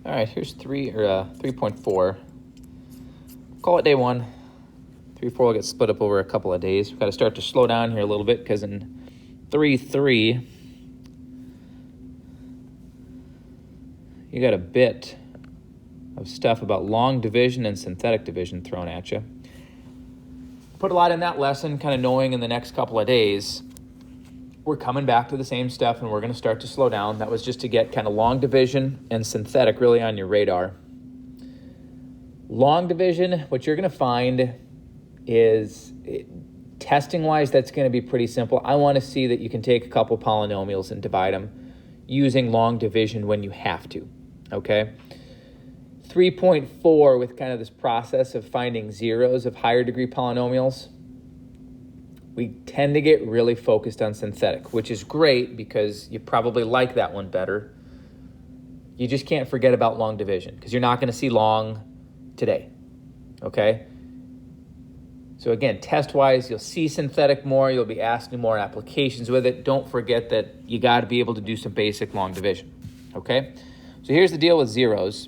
All right, here's 3.4. Call it day one. 3.4 will get split up over a couple of days. We've got to start to slow down here a little bit because in 3.3, you got a bit of stuff about long division and synthetic division thrown at you. Put a lot in that lesson, kind of knowing in the next couple of days, we're coming back to the same stuff and we're going to start to slow down. That was just to get kind of long division and synthetic really on your radar. Long division, what you're going to find is, testing-wise, that's going to be pretty simple. I want to see that you can take a couple polynomials and divide them using long division when you have to, okay? 3.4 with kind of this process of finding zeros of higher degree polynomials, we tend to get really focused on synthetic, which is great because you probably like that one better. You just can't forget about long division because you're not going to see long today, okay? So again, test-wise, you'll see synthetic more. You'll be asking more applications with it. Don't forget that you got to be able to do some basic long division, okay? So here's the deal with zeros.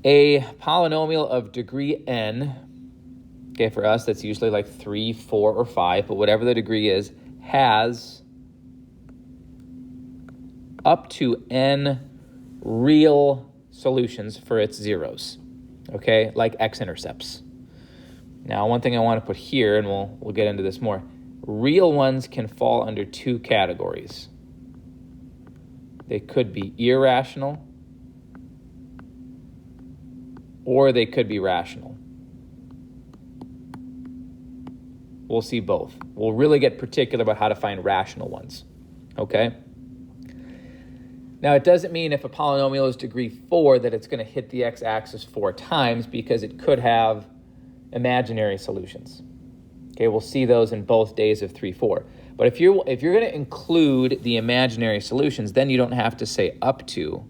A polynomial of degree n, okay, for us, that's usually like 3, 4, or 5, but whatever the degree is, has up to n real solutions for its zeros, okay, like x-intercepts. Now, one thing I want to put here, and we'll get into this more, real ones can fall under two categories. They could be irrational, or they could be rational. We'll see both. We'll really get particular about how to find rational ones, okay? Now, it doesn't mean if a polynomial is degree 4 that it's going to hit the x-axis 4 times because it could have imaginary solutions. Okay, we'll see those in both days of 3.4. But if you're going to include the imaginary solutions, then you don't have to say up to.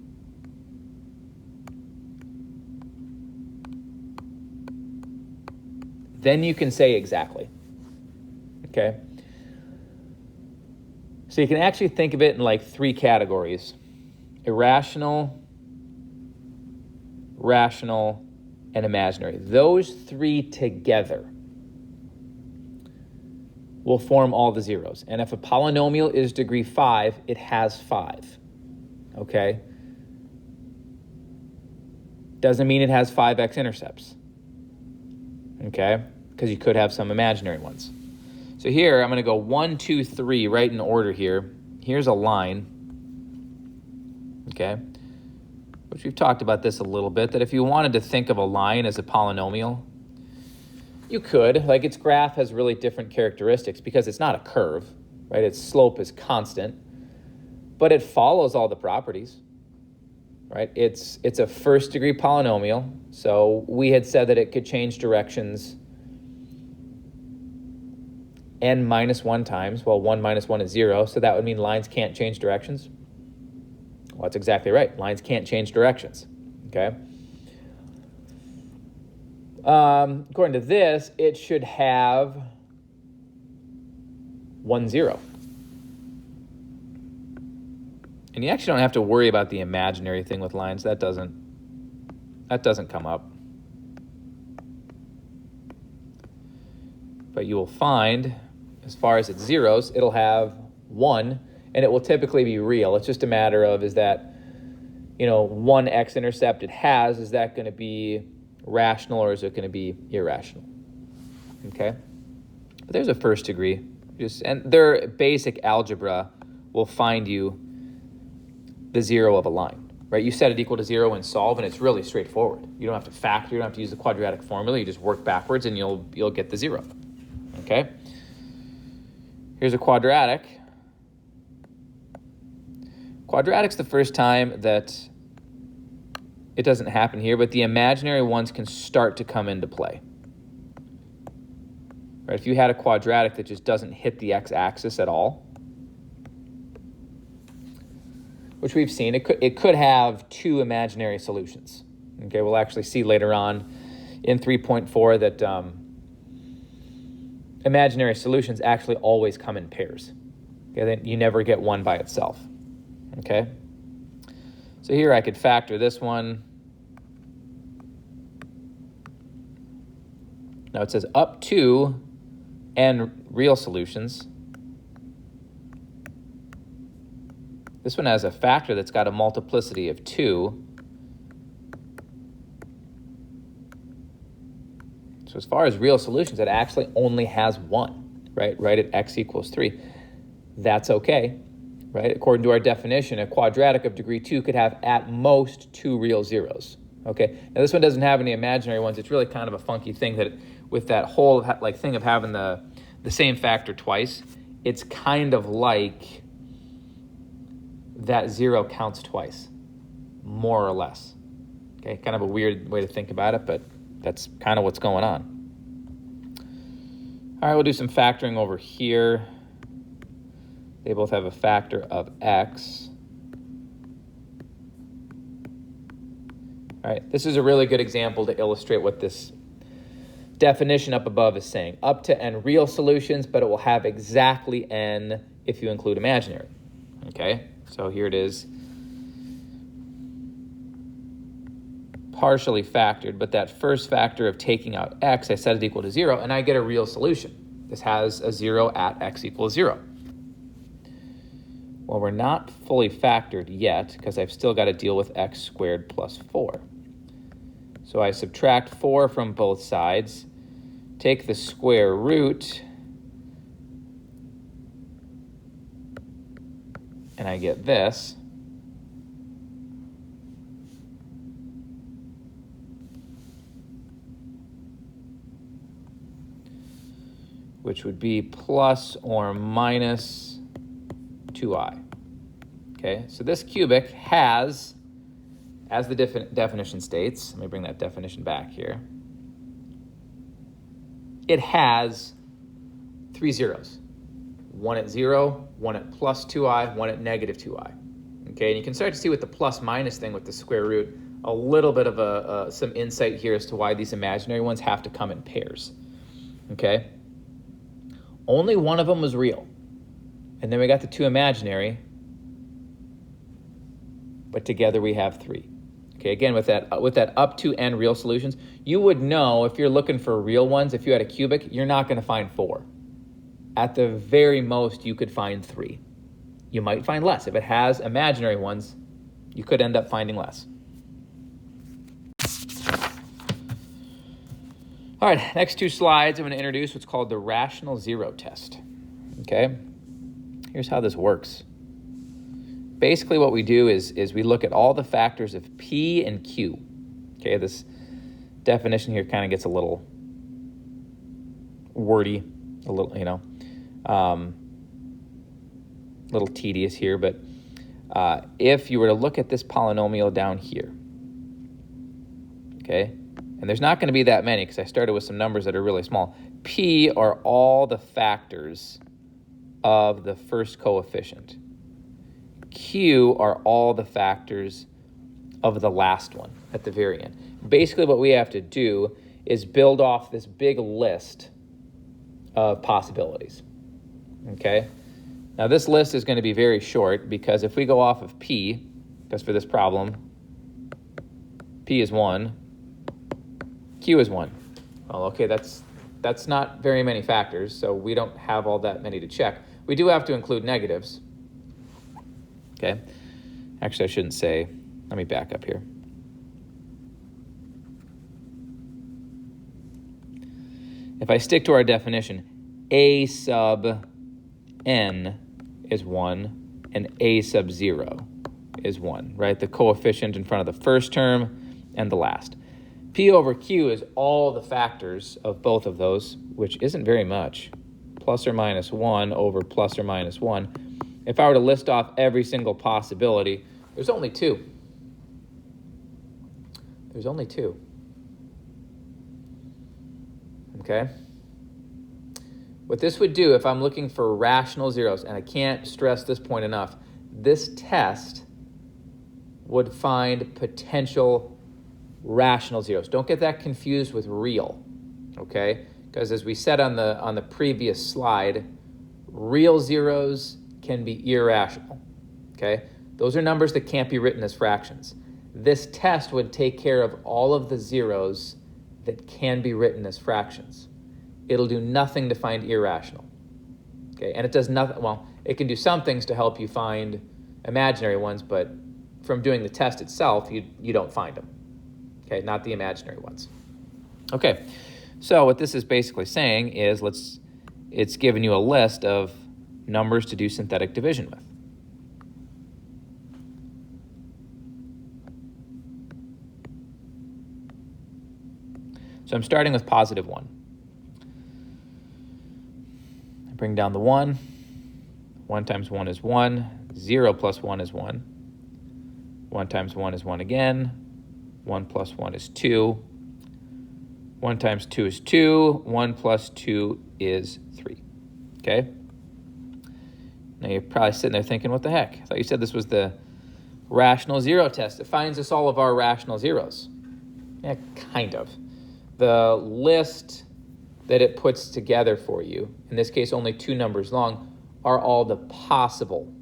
Then you can say exactly. Okay? So you can actually think of it in like 3 categories. Irrational, rational, and imaginary. Those 3 together will form all the zeros. And if a polynomial is degree 5, it has 5. Okay? Doesn't mean it has 5 x-intercepts. Okay? Because you could have some imaginary ones. So here, I'm going to go 1, 2, 3 right in order here. Here's a line. Okay, which we've talked about this a little bit, that if you wanted to think of a line as a polynomial, you could. Like, its graph has really different characteristics because it's not a curve, right? Its slope is constant, but it follows all the properties, right? It's a first degree polynomial, so we had said that it could change directions n minus 1 times. Well, 1 minus 1 is 0, so that would mean lines can't change directions. Well, that's exactly right. Lines can't change directions, okay? According to this, it should have 1, 0. And you actually don't have to worry about the imaginary thing with lines. That doesn't come up. But you will find, as far as its zeros, it'll have 1, and it will typically be real. It's just a matter of, is that, 1 x-intercept it has, is that going to be rational or is it going to be irrational? Okay? But there's a first degree. And their basic algebra will find you the zero of a line, right? You set it equal to 0 and solve, and it's really straightforward. You don't have to factor. You don't have to use the quadratic formula. You just work backwards, and you'll get the 0. Okay? Here's a quadratic. Quadratic's the first time that it doesn't happen here, but the imaginary ones can start to come into play. Right? If you had a quadratic that just doesn't hit the x-axis at all, which we've seen, it could have 2 imaginary solutions. Okay, we'll actually see later on in 3.4 that imaginary solutions actually always come in pairs. Okay, then you never get one by itself. Okay? So here I could factor this one. Now it says up to n real solutions. This one has a factor that's got a multiplicity of 2. So as far as real solutions, it actually only has 1, right at x equals 3. That's okay, right? According to our definition, a quadratic of degree 2 could have at most 2 real zeros, okay? Now this one doesn't have any imaginary ones. It's really kind of a funky thing that with that whole thing of having the same factor twice, it's kind of like that 0 counts twice, more or less. Okay, kind of a weird way to think about it, but that's kind of what's going on. All right, we'll do some factoring over here. They both have a factor of x. All right, this is a really good example to illustrate what this definition up above is saying. Up to n real solutions, but it will have exactly n if you include imaginary. Okay, so here it is. Partially factored, but that first factor of taking out x, I set it equal to 0, and I get a real solution. This has a 0 at x equals 0. Well, we're not fully factored yet because I've still got to deal with x squared plus 4. So I subtract 4 from both sides, take the square root, and I get this. Which would be plus or minus 2i. Okay, so this cubic has, as the definition states, let me bring that definition back here, it has 3 zeros. One at 0, one at plus 2i, one at negative 2i. Okay, and you can start to see with the plus minus thing with the square root, a little bit of some insight here as to why these imaginary ones have to come in pairs. Okay? Only one of them was real. And then we got the 2 imaginary, but together we have 3. Okay, again, with that up to n real solutions, you would know if you're looking for real ones, if you had a cubic, you're not going to find 4. At the very most, you could find 3. You might find less. If it has imaginary ones, you could end up finding less. All right, next 2 slides, I'm going to introduce what's called the rational zero test. Okay, here's how this works. Basically what we do is we look at all the factors of P and Q. Okay, this definition here kind of gets a little wordy, a little, little tedious here, but if you were to look at this polynomial down here, okay, and there's not going to be that many because I started with some numbers that are really small. P are all the factors of the first coefficient. Q are all the factors of the last one at the very end. Basically what we have to do is build off this big list of possibilities. Okay? Now this list is going to be very short because if we go off of P, because for this problem, P is 1, Q is 1. Well, okay, that's not very many factors, so we don't have all that many to check. We do have to include negatives. Okay, actually I shouldn't say, let me back up here. If I stick to our definition, A sub n is 1 and A sub 0 is 1, right? The coefficient in front of the first term and the last. P over Q is all the factors of both of those, which isn't very much. Plus or minus 1 over plus or minus 1. If I were to list off every single possibility, there's only 2. There's only 2. Okay? What this would do if I'm looking for rational zeros, and I can't stress this point enough, this test would find potential rational zeros. Don't get that confused with real, okay? Because as we said on the previous slide, real zeros can be irrational, okay? Those are numbers that can't be written as fractions. This test would take care of all of the zeros that can be written as fractions. It'll do nothing to find irrational. Okay, and it does nothing, well, it can do some things to help you find imaginary ones, but from doing the test itself, you don't find them. Okay, not the imaginary ones. Okay, so what this is basically saying is it's giving you a list of numbers to do synthetic division with. So I'm starting with positive 1. I bring down the 1. 1 times 1 is 1. 0 plus 1 is 1. 1 times 1 is 1 again. 1 plus 1 is 2. 1 times 2 is 2. 1 plus 2 is 3. Okay? Now you're probably sitting there thinking, what the heck? I thought you said this was the rational zero test. It finds us all of our rational zeros. Yeah, kind of. The list that it puts together for you, in this case only 2 numbers long, are all the possible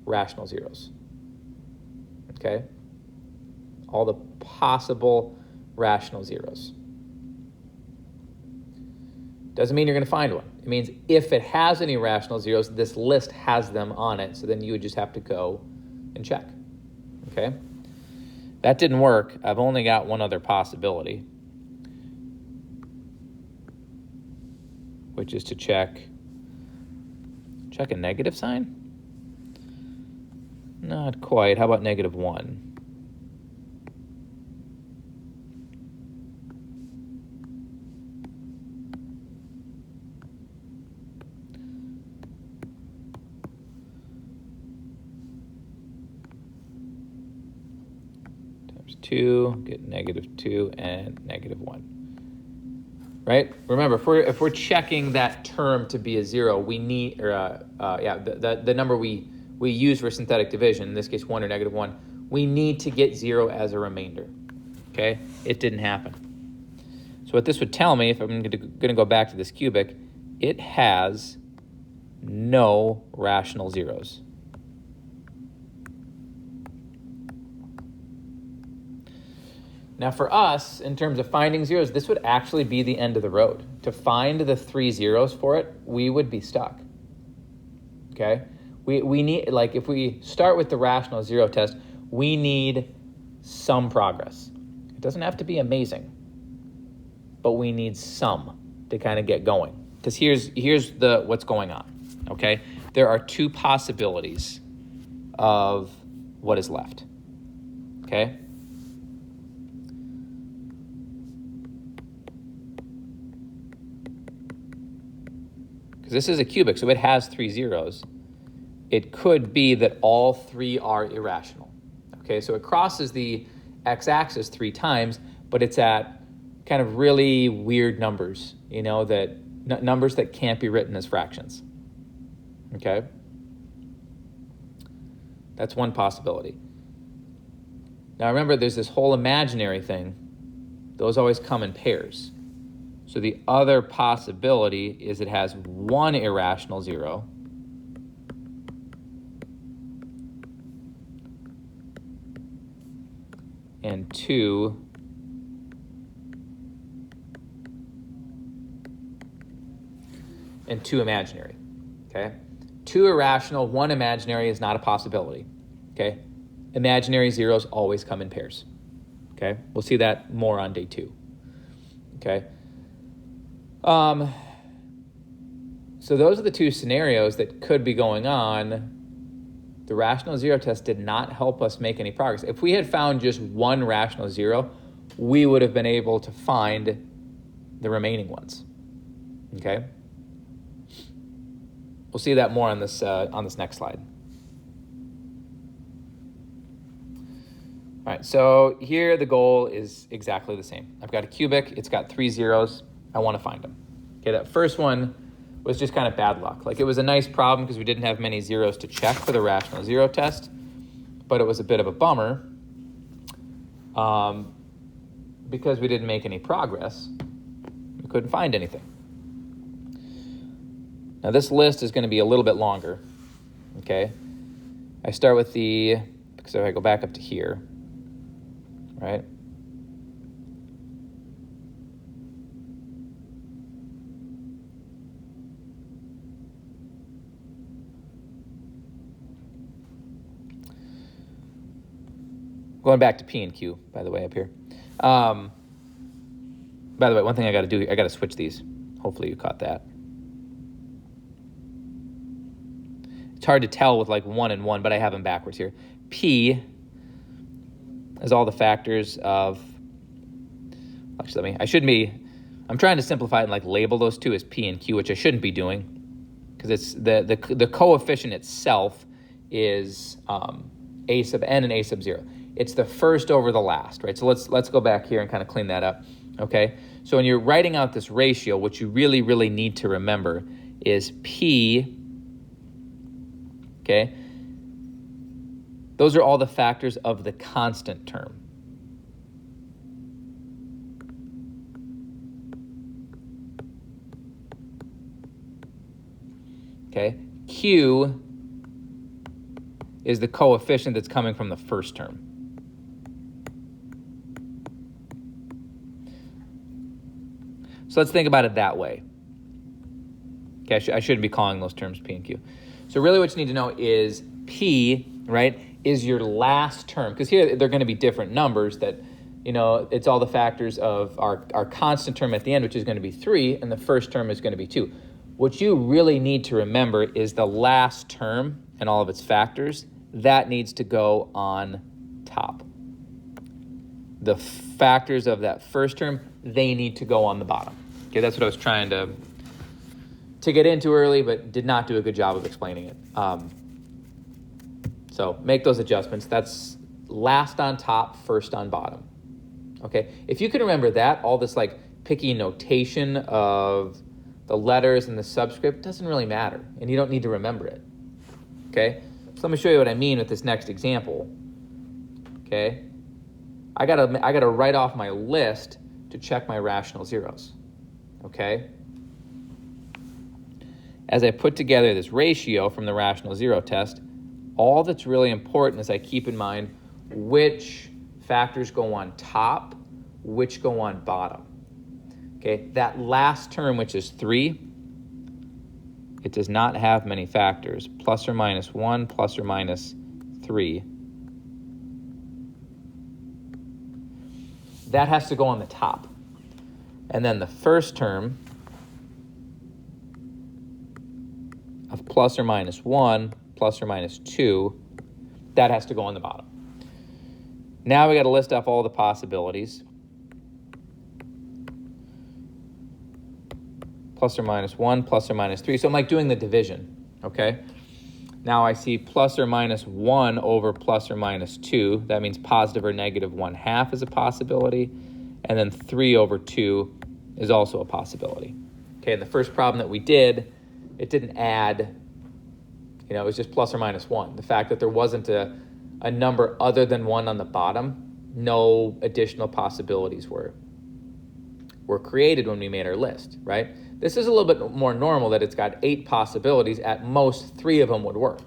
rational zeros. Okay? All the possible rational zeros. Doesn't mean you're going to find one. It means if it has any rational zeros, this list has them on it, so then you would just have to go and check. Okay? That didn't work. I've only got one other possibility, which is to check a negative sign? Not quite. How about negative 1? Times 2, get negative 2 and negative 1. Right? Remember, if we're checking that term to be a 0, we need, the number we use for synthetic division, in this case 1 or negative 1, we need to get 0 as a remainder. Okay? It didn't happen. So what this would tell me, if I'm going to go back to this cubic, it has no rational zeros. Now for us, in terms of finding zeros, this would actually be the end of the road. To find the 3 zeros for it, we would be stuck. Okay? We need, like, if we start with the rational zero test, we need some progress. It doesn't have to be amazing, but we need some to kind of get going. Because here's what's going on. Okay? There are 2 possibilities of what is left. Okay? This is a cubic, so it has 3 zeros. It could be that all 3 are irrational. Okay, so it crosses the x-axis 3 times, but it's at kind of really weird numbers, numbers that can't be written as fractions. Okay? That's one possibility. Now remember, there's this whole imaginary thing. Those always come in pairs. So the other possibility is it has 1 irrational zero and 2 imaginary. Okay? 2 irrational, 1 imaginary is not a possibility. Okay? Imaginary zeros always come in pairs. Okay? We'll see that more on day 2. Okay? So those are the 2 scenarios that could be going on. The rational zero test did not help us make any progress. If we had found just 1 rational zero, we would have been able to find the remaining ones. Okay? We'll see that more on this next slide. All right, so here the goal is exactly the same. I've got a cubic, it's got 3 zeros. I want to find them. Okay, that first one was just kind of bad luck. Like, it was a nice problem because we didn't have many zeros to check for the rational zero test, but it was a bit of a bummer because we didn't make any progress. We couldn't find anything. Now this list is going to be a little bit longer, okay? I start with because if I go back up to here, right? Going back to P and Q, by the way, up here. By the way, one thing I got to do, I got to switch these. Hopefully you caught that. It's hard to tell with like 1 and 1, but I have them backwards here. P is all the factors of, actually, I'm trying to simplify it and like label those two as P and Q, which I shouldn't be doing, because it's the coefficient itself is a sub n and a sub 0. It's the first over the last, right? So let's go back here and kind of clean that up, okay? So when you're writing out this ratio, what you really, really need to remember is P, okay? Those are all the factors of the constant term. Okay? Q is the coefficient that's coming from the first term. So let's think about it that way. Okay, I shouldn't be calling those terms P and Q. So really what you need to know is P, right, is your last term. Because here they're going to be different numbers that, you know, it's all the factors of our constant term at the end, which is going to be 3, and the first term is going to be 2. What you really need to remember is the last term and all of its factors. That needs to go on top. The factors of that first term, they need to go on the bottom. Okay, that's what I was trying to get into early, but did not do a good job of explaining it. So make those adjustments. That's last on top, first on bottom. Okay, if you can remember that, all this like picky notation of the letters and the subscript doesn't really matter, and you don't need to remember it. Okay, so let me show you what I mean with this next example. Okay, I gotta write off my list to check my rational zeros. Okay, as I put together this ratio from the rational zero test, all that's really important is I keep in mind which factors go on top, which go on bottom. Okay, that last term, which is 3, it does not have many factors, plus or minus 1, plus or minus 3. That has to go on the top. And then the first term of plus or minus 1, plus or minus 2, that has to go on the bottom. Now we got to list off all the possibilities. Plus or minus 1, plus or minus 3. So I'm like doing the division, okay? Now I see plus or minus 1 over plus or minus 2. That means positive or negative 1/2 is a possibility. And then 3 over 2 is also a possibility. Okay, in the first problem that we did, it didn't add, you know, it was just plus or minus 1. The fact that there wasn't a number other than 1 on the bottom, no additional possibilities were created when we made our list, right? This is a little bit more normal that it's got 8 possibilities. At most, 3 of them would work.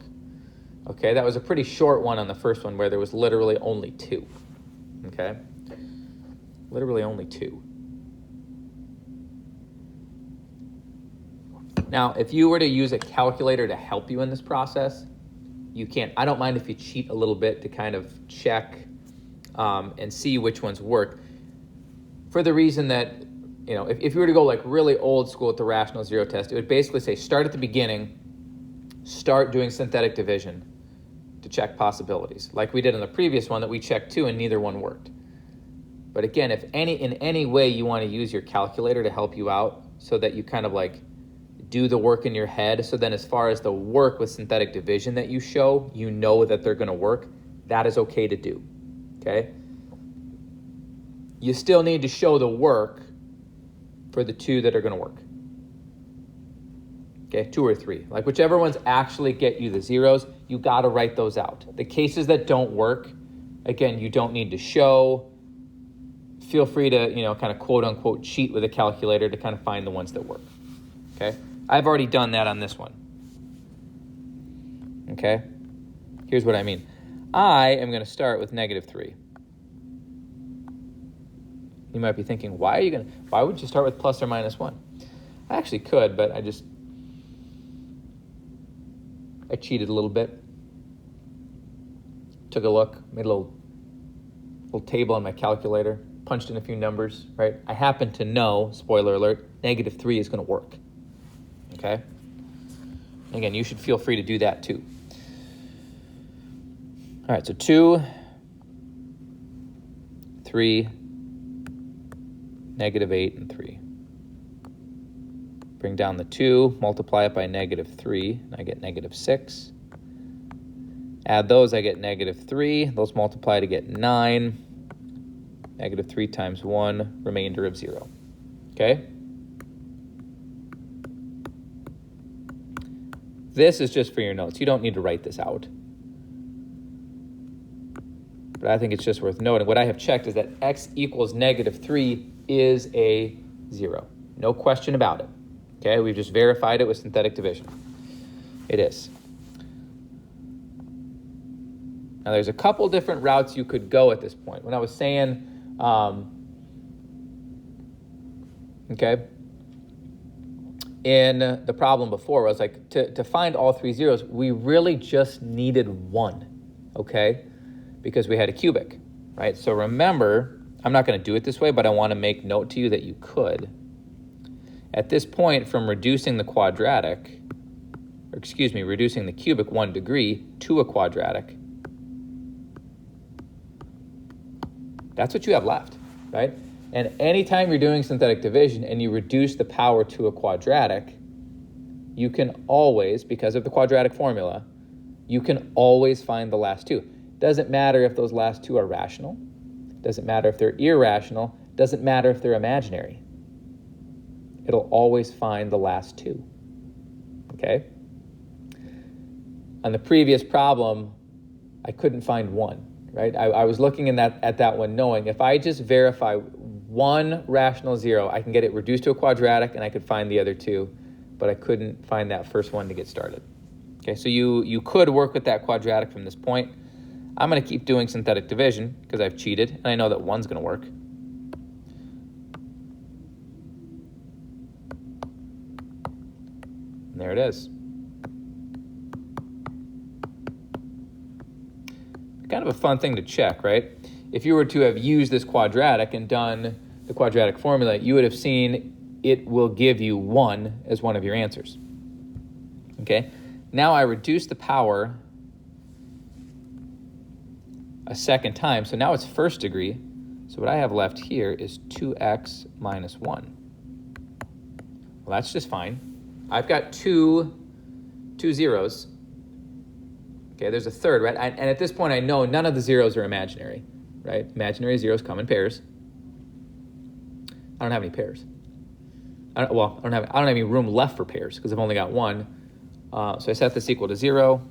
Okay, that was a pretty short one on the first one where there was literally only 2. Okay, literally only 2. Now, if you were to use a calculator to help you in this process, you can. I don't mind if you cheat a little bit to kind of check and see which ones work. For the reason that, you know, if you were to go like really old school with the rational zero test, it would basically say start at the beginning, start doing synthetic division to check possibilities, like we did in the previous one that we checked 2 and neither one worked. But again, if in any way you want to use your calculator to help you out so that you kind of like do the work in your head, so then as far as the work with synthetic division that you show, you know that they're going to work, that is okay to do, okay? You still need to show the work for the 2 that are going to work. Okay, 2 or 3. Like whichever ones actually get you the zeros, you got to write those out. The cases that don't work, again, you don't need to show. Feel free to, you know, kind of quote unquote cheat with a calculator to kind of find the ones that work. Okay, I've already done that on this one. Okay, Here's what I mean. I am going to start with negative 3. You might be thinking, why would you start with plus or minus 1? I actually could, but I cheated a little bit. Took a look, made a little table on my calculator, punched in a few numbers, right? I happen to know, spoiler alert, negative 3 is going to work, okay? Again, you should feel free to do that too. All right, so 2, 3, negative 8, and 3. Bring down the 2, multiply it by negative 3, and I get negative 6. Add those, I get negative 3. Those multiply to get 9. Negative 3 times 1, remainder of 0. Okay? This is just for your notes. You don't need to write this out. But I think it's just worth noting. What I have checked is that x equals negative 3 is a 0. No question about it. Okay? We've just verified it with synthetic division. It is. Now, there's a couple different routes you could go at this point. When I was saying, okay, in the problem before, I was like, to find all 3 zeros, we really just needed 1, okay, because we had a cubic, right? So remember, I'm not going to do it this way, but I want to make note to you that you could. At this point, from reducing the quadratic, or excuse me, reducing the cubic 1 degree to a quadratic, that's what you have left, right? And anytime you're doing synthetic division and you reduce the power to a quadratic, you can always, because of the quadratic formula, you can always find the last 2. Doesn't matter if those last 2 are rational. Doesn't matter if they're irrational. Doesn't matter if they're imaginary. It'll always find the last 2, okay? On the previous problem, I couldn't find 1. Right? I was looking at that one knowing if I just verify 1 rational 0, I can get it reduced to a quadratic and I could find the other 2, but I couldn't find that first one to get started. Okay, so you could work with that quadratic from this point. I'm going to keep doing synthetic division because I've cheated and I know that 1's going to work. And there it is. Kind of a fun thing to check, right? If you were to have used this quadratic and done the quadratic formula, you would have seen it will give you 1 as one of your answers. Okay? Now I reduce the power a second time, so now it's first degree. So what I have left here is 2x minus 1. Well, that's just fine. I've got two zeros. Okay, there's a third, right? And at this point, I know none of the zeros are imaginary, right? Imaginary zeros come in pairs. I don't have any pairs. I don't have any room left for pairs because I've only got 1. So I set this equal to 0.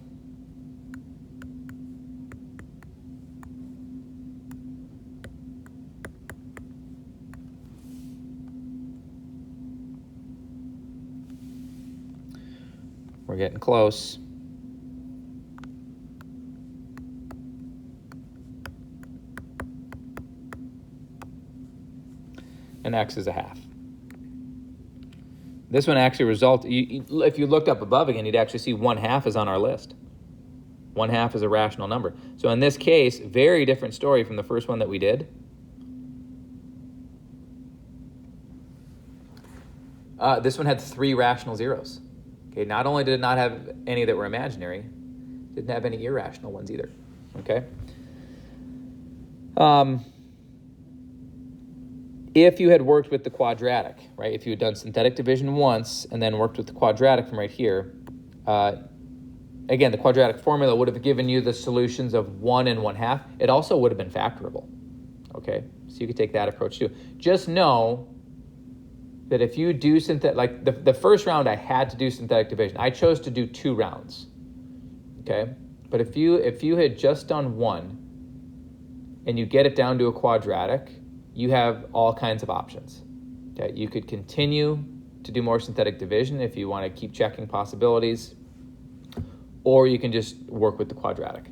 We're getting close. And x is a half. This one actually if you looked up above again, you'd actually see 1/2 is on our list. 1/2 is a rational number. So in this case, very different story from the first one that we did. This one had 3 rational zeros. Okay, not only did it not have any that were imaginary, didn't have any irrational ones either. Okay. If you had worked with the quadratic, right? If you had done synthetic division once and then worked with the quadratic from right here, again, the quadratic formula would have given you the solutions of 1 and 1/2. It also would have been factorable, okay? So you could take that approach too. Just know that if you do like the first round, I had to do synthetic division. I chose to do 2 rounds, okay? But if you had just done 1 and you get it down to a quadratic, you have all kinds of options. Okay? You could continue to do more synthetic division if you want to keep checking possibilities, or you can just work with the quadratic.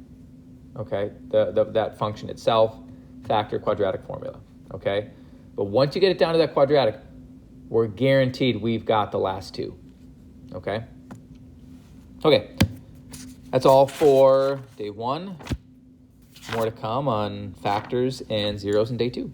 okay, that function itself, factor quadratic formula, okay? But once you get it down to that quadratic, we're guaranteed we've got the last two, okay? Okay, that's all for day 1. More to come on factors and zeros in day 2.